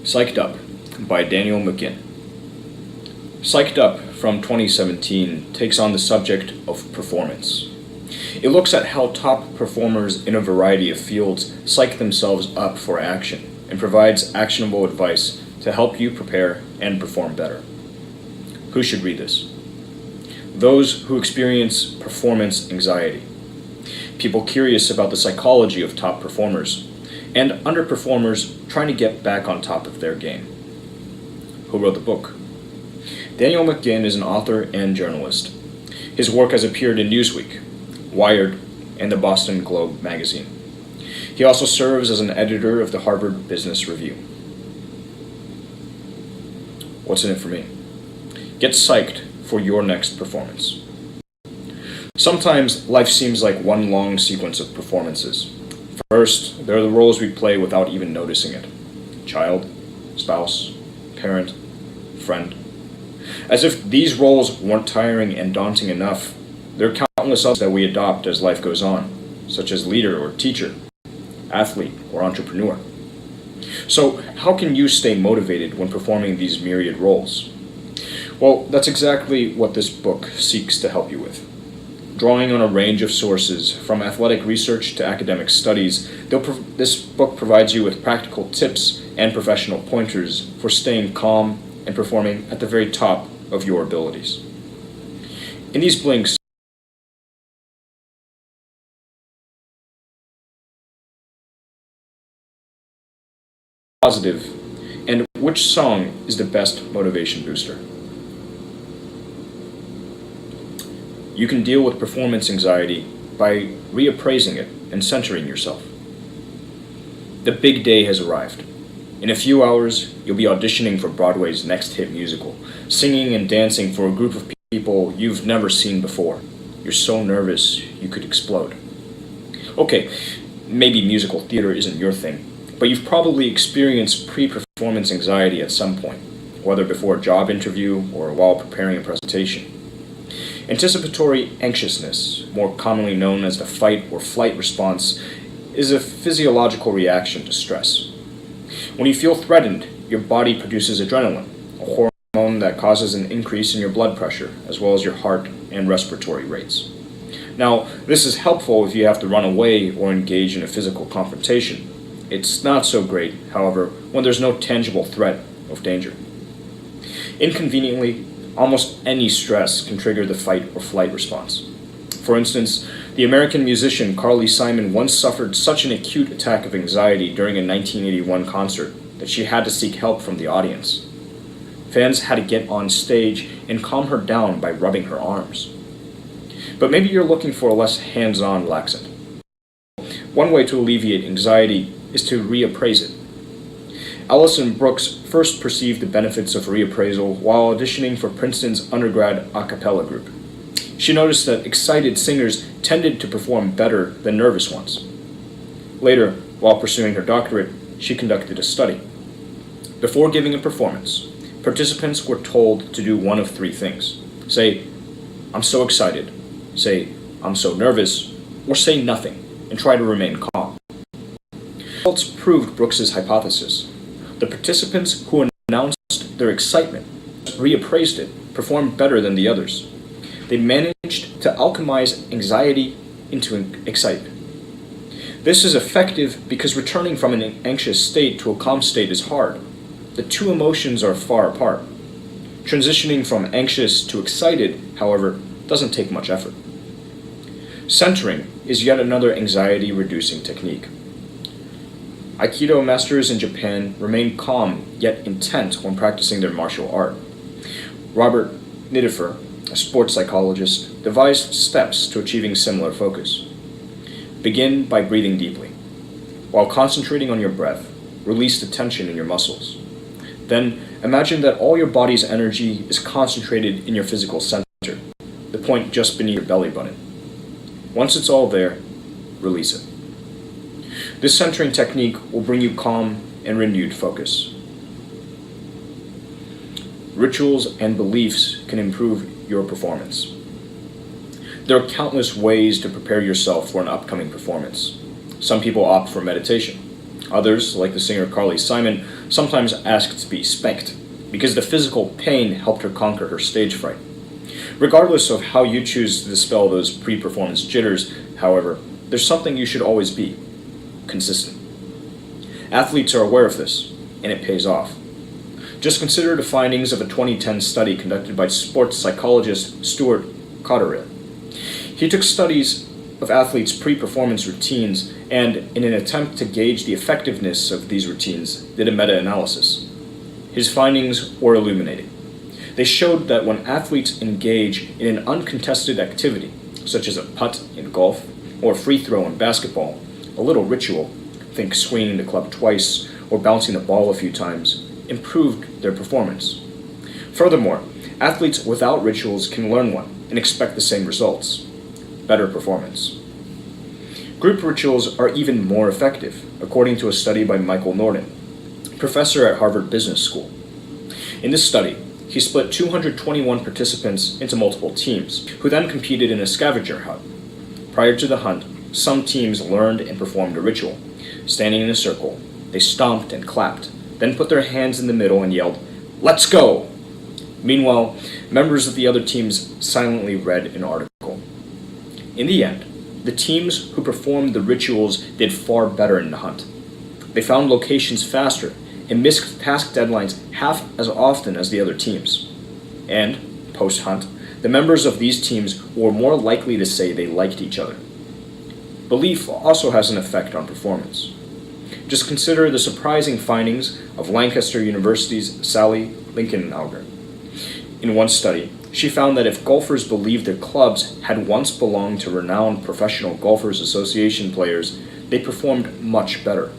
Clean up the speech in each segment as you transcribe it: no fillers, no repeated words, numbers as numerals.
Psyched Up by Daniel McGinn. Psyched Up from 2017 takes on the subject of performance. It looks at how top performers in a variety of fields psych themselves up for action and provides actionable advice to help you prepare and perform better. Who should read this? Those who experience performance anxiety, people curious about the psychology of top performers, and underperformers trying to get back on top of their game. Who wrote the book? Daniel McGinn is an author and journalist. His work has appeared in Newsweek, Wired, and the Boston Globe magazine. He also serves as an editor of the Harvard Business Review. What's in it for me? Get psyched for your next performance. Sometimes life seems like one long sequence of performances. First, there are the roles we play without even noticing it. Child, spouse, parent, friend. As if these roles weren't tiring and daunting enough, there are countless others that we adopt as life goes on, such as leader or teacher, athlete or entrepreneur. So, how can you stay motivated when performing these myriad roles? Well, that's exactly what this book seeks to help you with. Drawing on a range of sources, from athletic research to academic studies, this book provides you with practical tips and professional pointers for staying calm and performing at the very top of your abilities. In these blinks, positive, and which song is the best motivation booster? You can deal with performance anxiety by reappraising it and centering yourself. The big day has arrived. In a few hours, you'll be auditioning for Broadway's next hit musical, singing and dancing for a group of people you've never seen before. You're so nervous you could explode. Okay, maybe musical theater isn't your thing, but you've probably experienced pre-performance anxiety at some point, whether before a job interview or while preparing a presentation. Anticipatory anxiousness, more commonly known as the fight or flight response, is a physiological reaction to stress. When you feel threatened, your body produces adrenaline, a hormone that causes an increase in your blood pressure, as well as your heart and respiratory rates. Now, this is helpful if you have to run away or engage in a physical confrontation. It's not so great, however, when there's no tangible threat of danger. Inconveniently, almost any stress can trigger the fight or flight response. For instance, the American musician Carly Simon once suffered such an acute attack of anxiety during a 1981 concert that she had to seek help from the audience. Fans had to get on stage and calm her down by rubbing her arms. But maybe you're looking for a less hands-on laxant. One way to alleviate anxiety is to reappraise it. Alison Brooks first perceived the benefits of reappraisal while auditioning for Princeton's undergrad a cappella group. She noticed that excited singers tended to perform better than nervous ones. Later, while pursuing her doctorate, she conducted a study. Before giving a performance, participants were told to do one of three things. Say, "I'm so excited," say, "I'm so nervous," or say nothing and try to remain calm. Results proved Brooks's hypothesis. The participants who announced their excitement, reappraised it, performed better than the others. They managed to alchemize anxiety into excitement. This is effective because returning from an anxious state to a calm state is hard. The two emotions are far apart. Transitioning from anxious to excited, however, doesn't take much effort. Centering is yet another anxiety-reducing technique. Aikido masters in Japan remain calm yet intent when practicing their martial art. Robert Nidifer, a sports psychologist, devised steps to achieving similar focus. Begin by breathing deeply. While concentrating on your breath, release the tension in your muscles. Then imagine that all your body's energy is concentrated in your physical center, the point just beneath your belly button. Once it's all there, release it. This centering technique will bring you calm and renewed focus. Rituals and beliefs can improve your performance. There are countless ways to prepare yourself for an upcoming performance. Some people opt for meditation. Others, like the singer Carly Simon, sometimes asked to be spanked, because the physical pain helped her conquer her stage fright. Regardless of how you choose to dispel those pre-performance jitters, however, there's something you should always be: consistent. Athletes are aware of this, and it pays off. Just consider the findings of a 2010 study conducted by sports psychologist Stuart Cotterill. He took studies of athletes' pre-performance routines and, in an attempt to gauge the effectiveness of these routines, did a meta-analysis. His findings were illuminating. They showed that when athletes engage in an uncontested activity, such as a putt in golf or a free throw in basketball, a little ritual, think swinging the club twice or bouncing the ball a few times, improved their performance. Furthermore, athletes without rituals can learn one and expect the same results: better performance. Group rituals are even more effective, according to a study by Michael Norton, professor at Harvard Business School. In this study, he split 221 participants into multiple teams, who then competed in a scavenger hunt. Prior to the hunt, some teams learned and performed a ritual. Standing in a circle, they stomped and clapped, then put their hands in the middle and yelled, "Let's go!" Meanwhile, members of the other teams silently read an article. In the end, the teams who performed the rituals did far better in the hunt. They found locations faster and missed task deadlines half as often as the other teams. And, post-hunt, the members of these teams were more likely to say they liked each other. Belief also has an effect on performance. Just consider the surprising findings of Lancaster University's Sally Linkenauger. In one study, she found that if golfers believed their clubs had once belonged to renowned Professional Golfers Association players, they performed much better.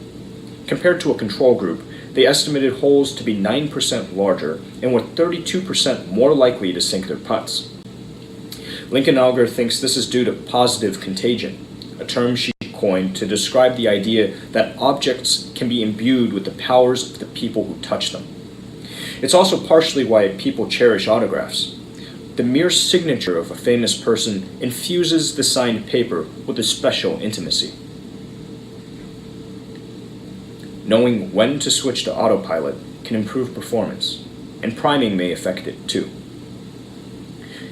Compared to a control group, they estimated holes to be 9% larger and were 32% more likely to sink their putts. Linkenauger thinks this is due to positive contagion, a term she coined to describe the idea that objects can be imbued with the powers of the people who touch them. It's also partially why people cherish autographs. The mere signature of a famous person infuses the signed paper with a special intimacy. Knowing when to switch to autopilot can improve performance, and priming may affect it too.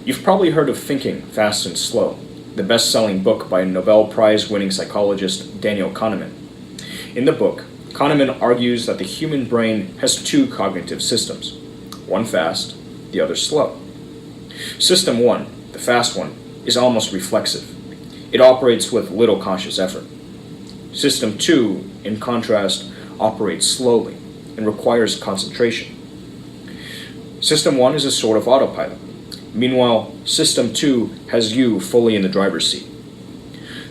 You've probably heard of Thinking, Fast and Slow, the best-selling book by Nobel Prize-winning psychologist Daniel Kahneman. In the book, Kahneman argues that the human brain has two cognitive systems, one fast, the other slow. System 1, the fast one, is almost reflexive. It operates with little conscious effort. System 2, in contrast, operates slowly and requires concentration. System 1 is a sort of autopilot. Meanwhile, System 2 has you fully in the driver's seat.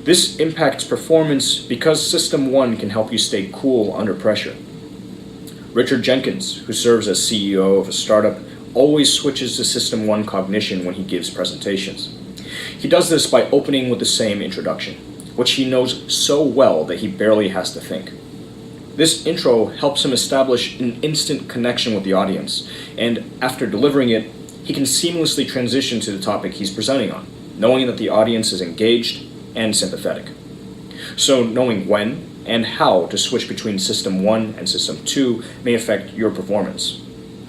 This impacts performance because System 1 can help you stay cool under pressure. Richard Jenkins, who serves as CEO of a startup, always switches to System 1 cognition when he gives presentations. He does this by opening with the same introduction, which he knows so well that he barely has to think. This intro helps him establish an instant connection with the audience, and after delivering it, he can seamlessly transition to the topic he's presenting on, knowing that the audience is engaged and sympathetic. So knowing when and how to switch between System 1 and System 2 may affect your performance.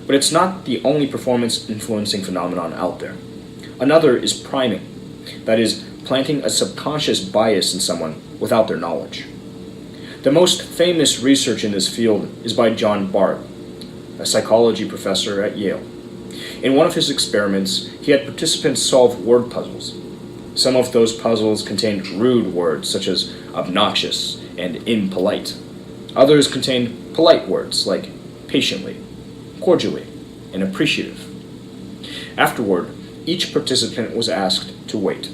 But it's not the only performance-influencing phenomenon out there. Another is priming, that is, planting a subconscious bias in someone without their knowledge. The most famous research in this field is by John Bart, a psychology professor at Yale. In one of his experiments, he had participants solve word puzzles. Some of those puzzles contained rude words such as obnoxious and impolite. Others contained polite words like patiently, cordially, and appreciative. Afterward, each participant was asked to wait.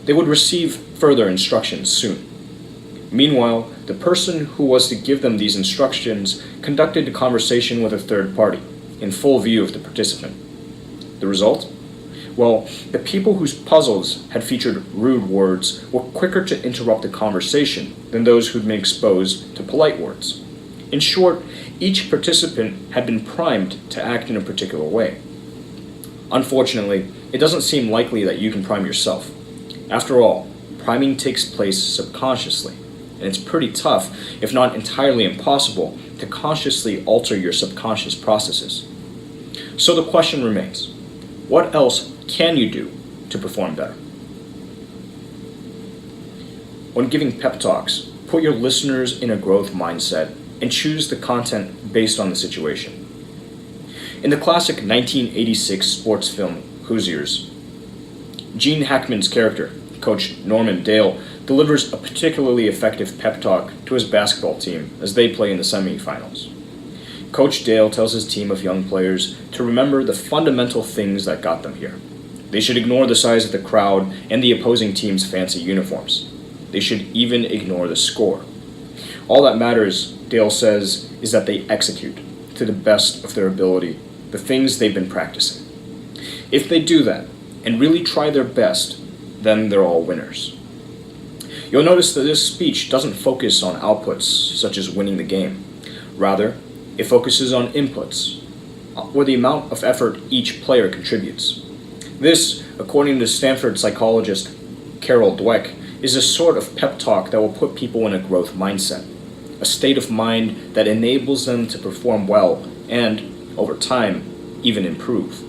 They would receive further instructions soon. Meanwhile, the person who was to give them these instructions conducted a conversation with a third party, in full view of the participant. The result? Well, the people whose puzzles had featured rude words were quicker to interrupt the conversation than those who'd been exposed to polite words. In short, each participant had been primed to act in a particular way. Unfortunately, it doesn't seem likely that you can prime yourself. After all, priming takes place subconsciously, and it's pretty tough, if not entirely impossible, to consciously alter your subconscious processes. So the question remains, what else can you do to perform better? When giving pep talks, put your listeners in a growth mindset and choose the content based on the situation. In the classic 1986 sports film Hoosiers, Gene Hackman's character, Coach Norman Dale, delivers a particularly effective pep talk to his basketball team as they play in the semifinals. Coach Dale tells his team of young players to remember the fundamental things that got them here. They should ignore the size of the crowd and the opposing team's fancy uniforms. They should even ignore the score. All that matters, Dale says, is that they execute, to the best of their ability, the things they've been practicing. If they do that, and really try their best, then they're all winners. You'll notice that this speech doesn't focus on outputs, such as winning the game. Rather, it focuses on inputs, or the amount of effort each player contributes. This, according to Stanford psychologist Carol Dweck, is a sort of pep talk that will put people in a growth mindset, a state of mind that enables them to perform well and, over time, even improve.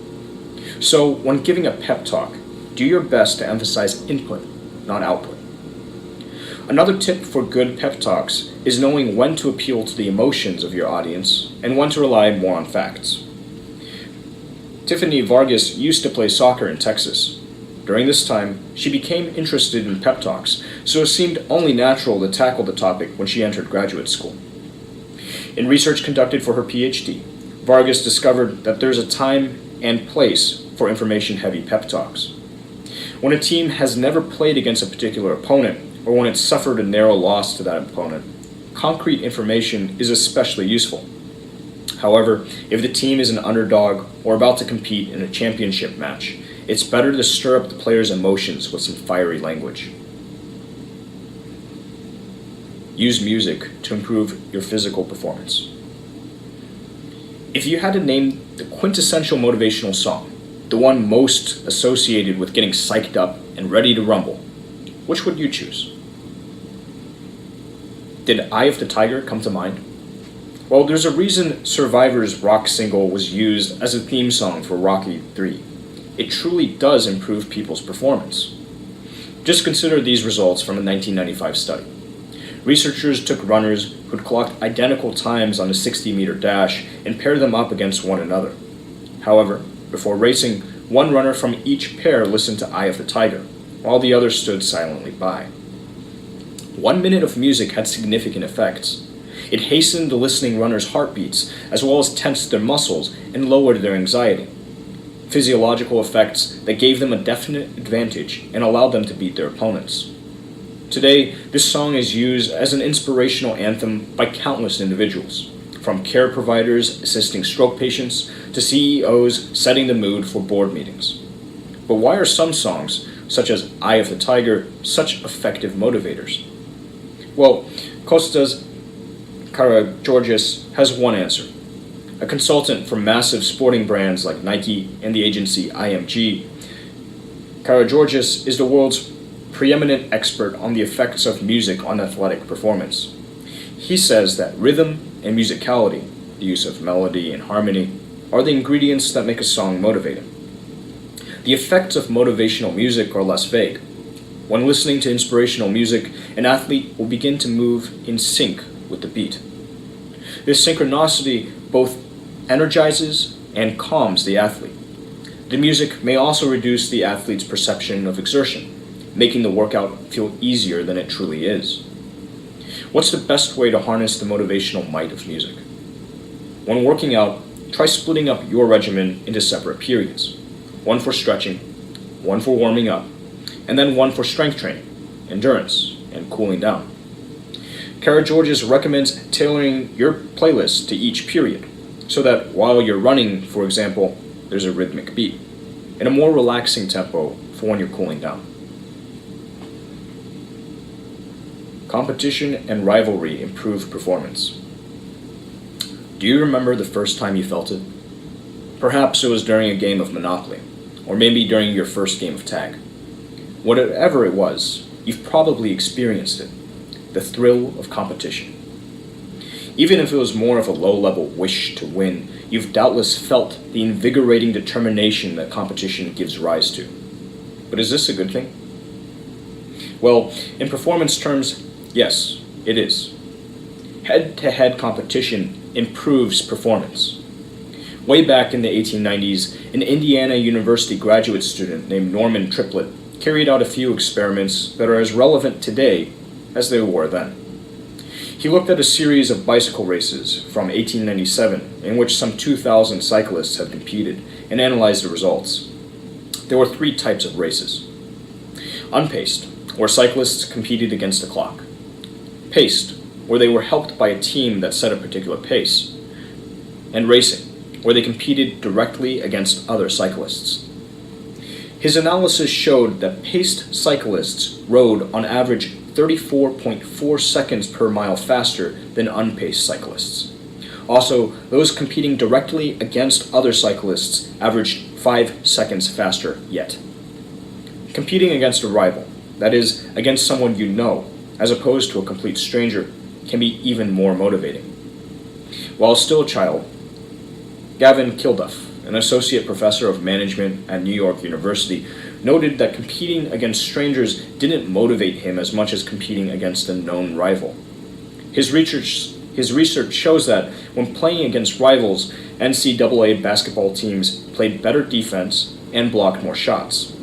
So, when giving a pep talk, do your best to emphasize input, not output. Another tip for good pep talks is knowing when to appeal to the emotions of your audience and when to rely more on facts. Tiffany Vargas used to play soccer in Texas. During this time, she became interested in pep talks, so it seemed only natural to tackle the topic when she entered graduate school. In research conducted for her PhD, Vargas discovered that there's a time and place for information-heavy pep talks. When a team has never played against a particular opponent, or when it's suffered a narrow loss to that opponent, concrete information is especially useful. However, if the team is an underdog or about to compete in a championship match, it's better to stir up the players' emotions with some fiery language. Use music to improve your physical performance. If you had to name the quintessential motivational song, the one most associated with getting psyched up and ready to rumble, which would you choose? Did Eye of the Tiger come to mind? Well, there's a reason Survivor's rock single was used as a theme song for Rocky III. It truly does improve people's performance. Just consider these results from a 1995 study. Researchers took runners who'd clocked identical times on a 60-meter dash and paired them up against one another. However, before racing, one runner from each pair listened to Eye of the Tiger, while the other stood silently by. 1 minute of music had significant effects. It hastened the listening runners' heartbeats, as well as tensed their muscles and lowered their anxiety. Physiological effects that gave them a definite advantage and allowed them to beat their opponents. Today, this song is used as an inspirational anthem by countless individuals, from care providers assisting stroke patients to CEOs setting the mood for board meetings. But why are some songs, such as Eye of the Tiger, such effective motivators? Well, Kostas Karageorgis has one answer. A consultant for massive sporting brands like Nike and the agency IMG, Karageorgis is the world's preeminent expert on the effects of music on athletic performance. He says that rhythm and musicality, the use of melody and harmony, are the ingredients that make a song motivating. The effects of motivational music are less vague. When listening to inspirational music, an athlete will begin to move in sync with the beat. This synchronicity both energizes and calms the athlete. The music may also reduce the athlete's perception of exertion, making the workout feel easier than it truly is. What's the best way to harness the motivational might of music? When working out, try splitting up your regimen into separate periods. One for stretching, one for warming up, and then one for strength training, endurance, and cooling down. Karageorgis recommends tailoring your playlist to each period, so that while you're running, for example, there's a rhythmic beat, and a more relaxing tempo for when you're cooling down. Competition and rivalry improve performance. Do you remember the first time you felt it? Perhaps it was during a game of Monopoly, or maybe during your first game of tag. Whatever it was, you've probably experienced it. the thrill of competition. Even if it was more of a low-level wish to win, you've doubtless felt the invigorating determination that competition gives rise to. But is this a good thing? Well, in performance terms, yes, it is. Head-to-head competition improves performance. Way back in the 1890s, an Indiana University graduate student named Norman Triplett carried out a few experiments that are as relevant today as they were then. He looked at a series of bicycle races from 1897 in which some 2,000 cyclists had competed and analyzed the results. There were 3 types of races. Unpaced, where cyclists competed against the clock. Paced, where they were helped by a team that set a particular pace. And racing, where they competed directly against other cyclists. His analysis showed that paced cyclists rode on average 34.4 seconds per mile faster than unpaced cyclists. Also, those competing directly against other cyclists averaged 5 seconds faster yet. Competing against a rival, that is, against someone you know, as opposed to a complete stranger, can be even more motivating. While still a child, Gavin Kilduff, an associate professor of management at New York University, noted that competing against strangers didn't motivate him as much as competing against a known rival. His research shows that when playing against rivals, NCAA basketball teams played better defense and blocked more shots.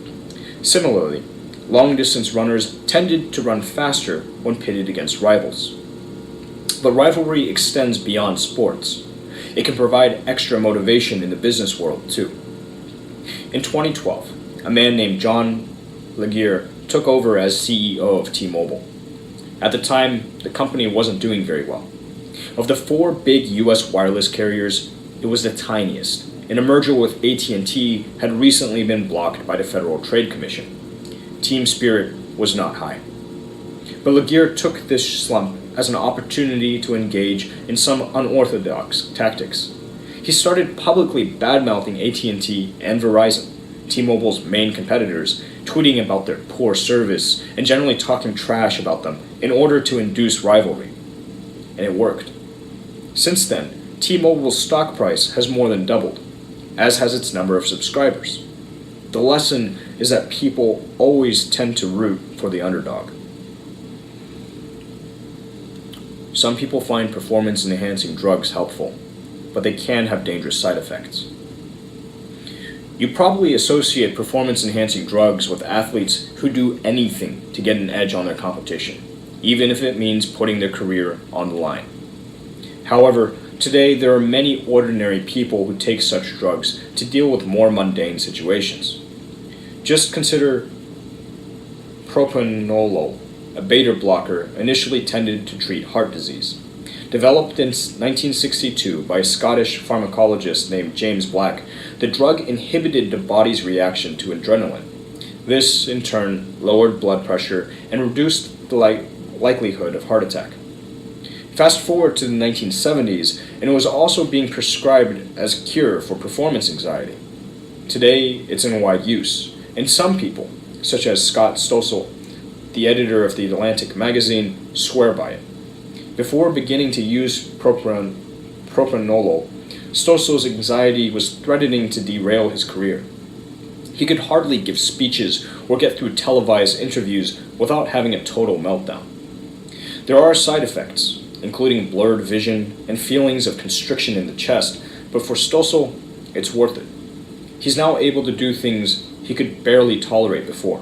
Similarly, long-distance runners tended to run faster when pitted against rivals. But rivalry extends beyond sports. It can provide extra motivation in the business world, too. In 2012, a man named John Legere took over as CEO of T-Mobile. At the time, the company wasn't doing very well. Of the 4 big U.S. wireless carriers, it was the tiniest, and a merger with AT&T had recently been blocked by the Federal Trade Commission. Team spirit was not high. But Legere took this slump as an opportunity to engage in some unorthodox tactics. He started publicly bad-mouthing AT&T and Verizon, T-Mobile's main competitors, tweeting about their poor service and generally talking trash about them in order to induce rivalry. And it worked. Since then, T-Mobile's stock price has more than doubled, as has its number of subscribers. The lesson is that people always tend to root for the underdog. Some people find performance-enhancing drugs helpful, but they can have dangerous side effects. You probably associate performance-enhancing drugs with athletes who do anything to get an edge on their competition, even if it means putting their career on the line. However, today there are many ordinary people who take such drugs to deal with more mundane situations. Just consider propranolol, a beta blocker initially intended to treat heart disease. Developed in 1962 by a Scottish pharmacologist named James Black, the drug inhibited the body's reaction to adrenaline. This, in turn, lowered blood pressure and reduced the likelihood of heart attack. Fast forward to the 1970s, and it was also being prescribed as a cure for performance anxiety. Today, it's in wide use, and some people, such as Scott Stossel, the editor of The Atlantic magazine, swear by it. Before beginning to use propranolol, Stossel's anxiety was threatening to derail his career. He could hardly give speeches or get through televised interviews without having a total meltdown. There are side effects, including blurred vision and feelings of constriction in the chest, but for Stossel, it's worth it. He's now able to do things he could barely tolerate before.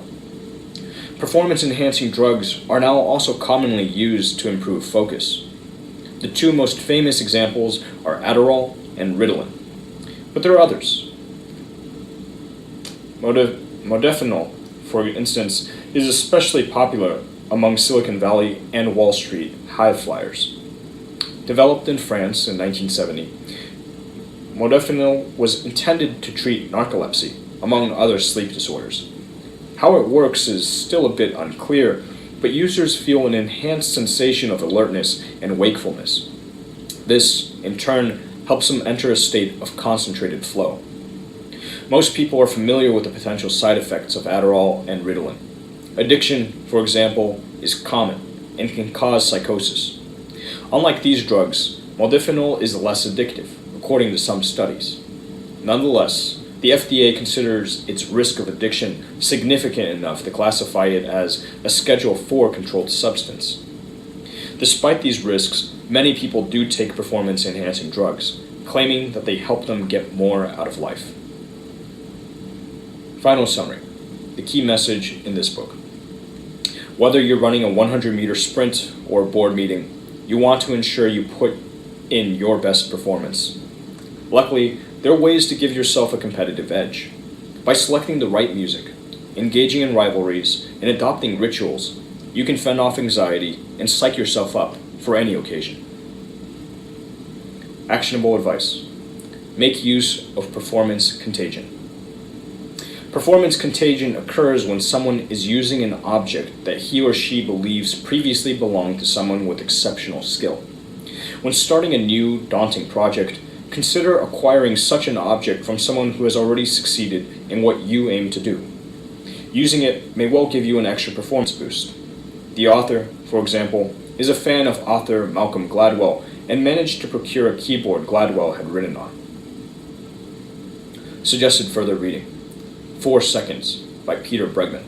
Performance-enhancing drugs are now also commonly used to improve focus. The 2 most famous examples are Adderall and Ritalin, but there are others. Modafinil, for instance, is especially popular among Silicon Valley and Wall Street high flyers. Developed in France in 1970, modafinil was intended to treat narcolepsy, among other sleep disorders. How it works is still a bit unclear, but users feel an enhanced sensation of alertness and wakefulness. This, in turn, helps them enter a state of concentrated flow. Most people are familiar with the potential side effects of Adderall and Ritalin. Addiction, for example, is common, and can cause psychosis. Unlike these drugs, modafinil is less addictive, according to some studies. Nonetheless, the FDA considers its risk of addiction significant enough to classify it as a Schedule IV controlled substance. Despite these risks, many people do take performance-enhancing drugs, claiming that they help them get more out of life. Final summary. The key message in this book. Whether you're running a 100-meter sprint or a board meeting, you want to ensure you put in your best performance. Luckily, there are ways to give yourself a competitive edge. By selecting the right music, engaging in rivalries, and adopting rituals, you can fend off anxiety and psych yourself up for any occasion. Actionable advice. Make use of performance contagion. Performance contagion occurs when someone is using an object that he or she believes previously belonged to someone with exceptional skill. When starting a new, daunting project, consider acquiring such an object from someone who has already succeeded in what you aim to do. Using it may well give you an extra performance boost. The author, for example, is a fan of author Malcolm Gladwell and managed to procure a keyboard Gladwell had written on. Suggested further reading. 4 Seconds by Peter Bregman.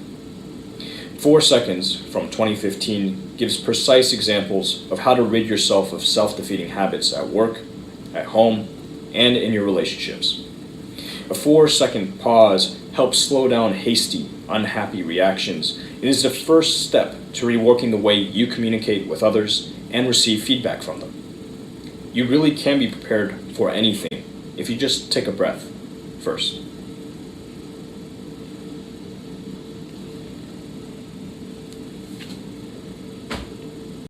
4 Seconds from 2015 gives precise examples of how to rid yourself of self-defeating habits at work, at home, and in your relationships. A 4-second pause helps slow down hasty, unhappy reactions and is the first step to reworking the way you communicate with others and receive feedback from them. You really can be prepared for anything if you just take a breath first.